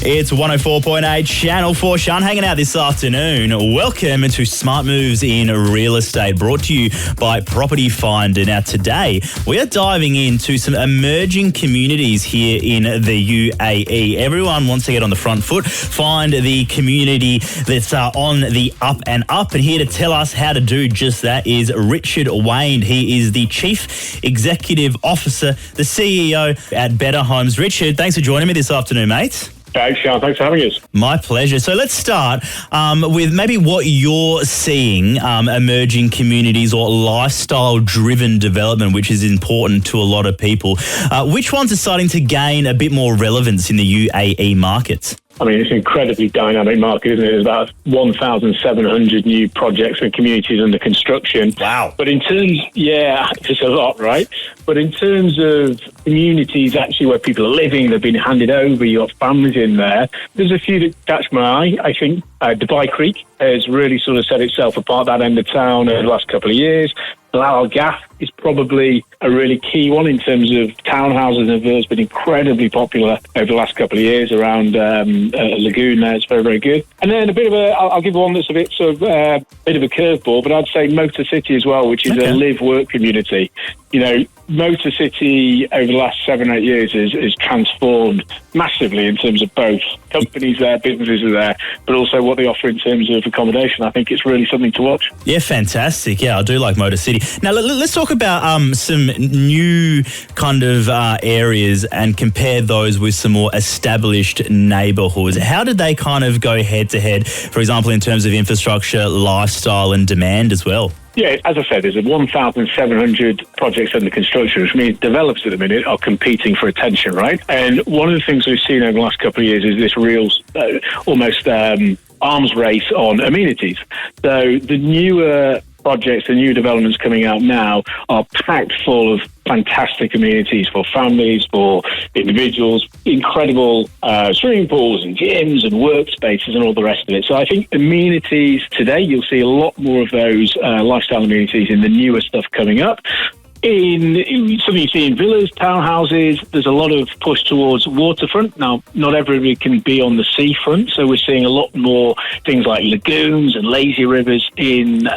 It's 104.8 Channel 4. Sean hanging out this afternoon. Welcome to Smart Moves in Real Estate, brought to you by Property Finder. Now today, we are diving into some emerging communities here in the UAE. Everyone wants to get on the front foot, find the community that's on the up and up. And here to tell us how to do just that is Richard Waind. He is the Chief Executive Officer, the CEO at Betterhomes. Richard, thanks for joining me this afternoon, mate. Thanks, Sean. Thanks for having us. My pleasure. So let's start with maybe what you're seeing, emerging communities or lifestyle-driven development, which is important to a lot of people. Which ones are starting to gain a bit more relevance in the UAE markets? I mean, it's an incredibly dynamic market, isn't it? There's about 1,700 new projects and communities under construction. Wow. But in terms, it's a lot, right? But in terms of communities actually where people are living, they've been handed over, you've got families in there, there's a few that catch my eye. I think Dubai Creek has really sort of set itself apart, that end of town, over the last couple of years. Al Gaff is probably a really key one in terms of townhouses and villas, been incredibly popular over the last couple of years around Lagoon there. It's very, very good. And then a bit of I'll give one that's a bit sort of bit of a curveball, but I'd say Motor City as well, which is a live-work community. You know, Motor City over the last 7-8 years is transformed massively in terms of both companies there, businesses are there, but also what they offer in terms of accommodation. I think it's really something to watch. Yeah, fantastic. Yeah, I do like Motor City. Now, let's talk about some new kind of areas and compare those with some more established neighbourhoods. How did they kind of go head-to-head, for example, in terms of infrastructure, lifestyle and demand as well? Yeah, as I said, there's 1,700 projects under construction, which means developers at the minute are competing for attention, right? And one of the things we've seen over the last couple of years is this real, almost arms race on amenities. So the newer projects, the new developments coming out now are packed full of fantastic amenities for families, for individuals, incredible swimming pools and gyms and workspaces and all the rest of it. So I think amenities today, you'll see a lot more of those lifestyle amenities in the newer stuff coming up. In something you see in villas, townhouses, there's a lot of push towards waterfront. Now, not everybody can be on the seafront, so we're seeing a lot more things like lagoons and lazy rivers in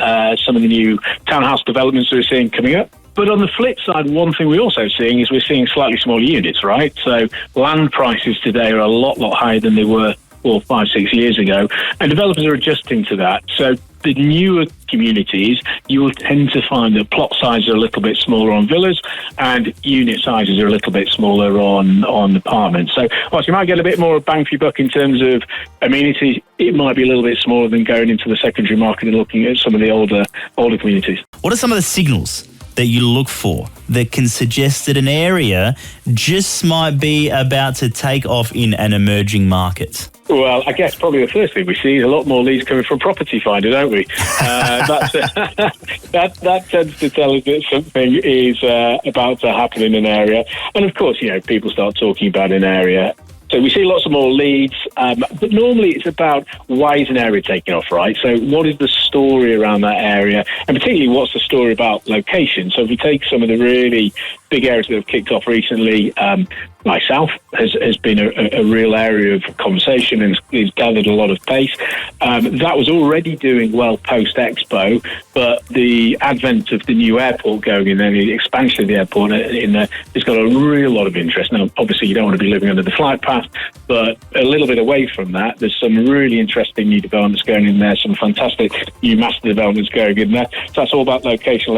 some of the new townhouse developments that we're seeing coming up. But on the flip side, one thing we're also seeing is we're seeing slightly smaller units, right? So land prices today are a lot higher than they were 4, 5, 6 years ago, and developers are adjusting to that. So the newer communities, you will tend to find that plot sizes are a little bit smaller on villas and unit sizes are a little bit smaller on apartments. So whilst you might get a bit more bang for your buck in terms of amenities, it might be a little bit smaller than going into the secondary market and looking at some of the older communities. What are some of the signals that you look for that can suggest that an area just might be about to take off in an emerging market? Well, I guess probably the first thing we see is a lot more leads coming from Property Finder, don't we? That tends to tell us that something is about to happen in an area. And of course, you know, people start talking about an area. So we see lots of more leads, but normally it's about why is an area taking off, right? So what is the story around that area? And particularly what's the story about location? So if we take some of the really big areas that have kicked off recently, like South has been a real area of conversation and it's gathered a lot of pace. That was already doing well post-Expo, but the advent of the new airport going in there, the expansion of the airport in there, it's got a real lot of interest. Now, obviously, you don't want to be living under the flight path, but a little bit away from that, there's some really interesting new developments going in there, some fantastic new master developments going in there. So that's all about location,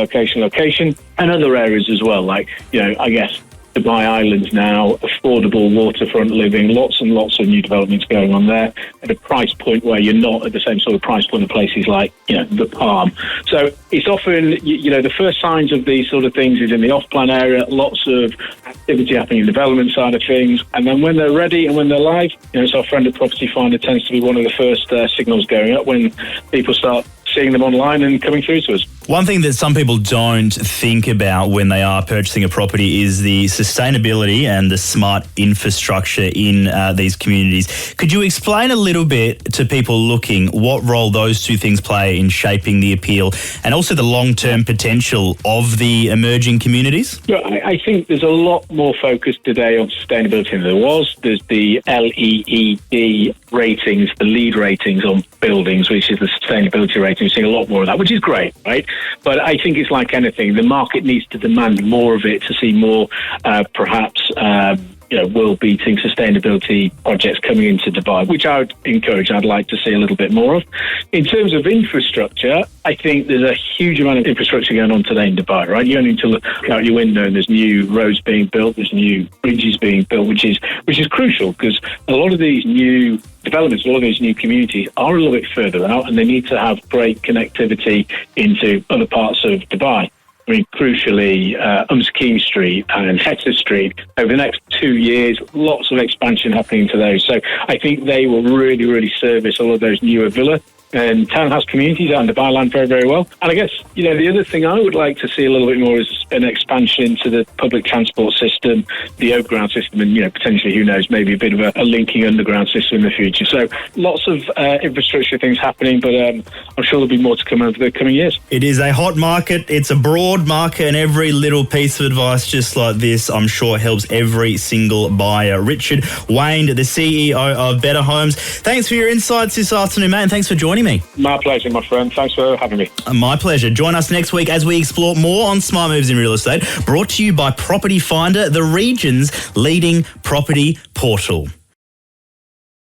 and other areas as well, like, you know, I guess Dubai Islands now, affordable waterfront living, lots and lots of new developments going on there at a price point where you're not at the same sort of price point of places like, you know, the Palm. So it's often, you know, the first signs of these sort of things is in the off-plan area, lots of activity happening in the development side of things. And then when they're ready and when they're live, you know, so our friend at Property Finder tends to be one of the first signals going up when people start seeing them online and coming through to us. One thing that some people don't think about when they are purchasing a property is the sustainability and the smart infrastructure in these communities. Could you explain a little bit to people looking what role those two things play in shaping the appeal and also the long-term potential of the emerging communities? Yeah, I think there's a lot more focus today on sustainability than there was. There's the LEED ratings, the LEED ratings on buildings, which is the sustainability rating. We're seeing a lot more of that, which is great, right? But I think it's like anything. The market needs to demand more of it to see more, perhaps, world-beating sustainability projects coming into Dubai, which I would encourage. I'd like to see a little bit more of. In terms of infrastructure, I think there's a huge amount of infrastructure going on today in Dubai, right? You only need to look out your window and there's new roads being built, there's new bridges being built, which is crucial because a lot of these new developments, a lot of these new communities are a little bit further out and they need to have great connectivity into other parts of Dubai. I mean, crucially, Umsakim Street and Hector Street, over the next 2 years, lots of expansion happening to those. So I think they will really, really service all of those newer villa and townhouse communities out in Dubai land very, very well. And I guess, the other thing I would like to see a little bit more is an expansion into the public transport system, the overground system, and, potentially, who knows, maybe a bit of a linking underground system in the future. So lots of infrastructure things happening, but I'm sure there'll be more to come over the coming years. It is a hot market. It's a broad market, and every little piece of advice just like this, I'm sure, helps every single buyer. Richard Waind, the CEO of Betterhomes. Thanks for your insights this afternoon, mate, and thanks for joining me. My pleasure, my friend. Thanks for having me. My pleasure. Join us next week as we explore more on smart moves in real estate, brought to you by Property Finder, the region's leading property portal.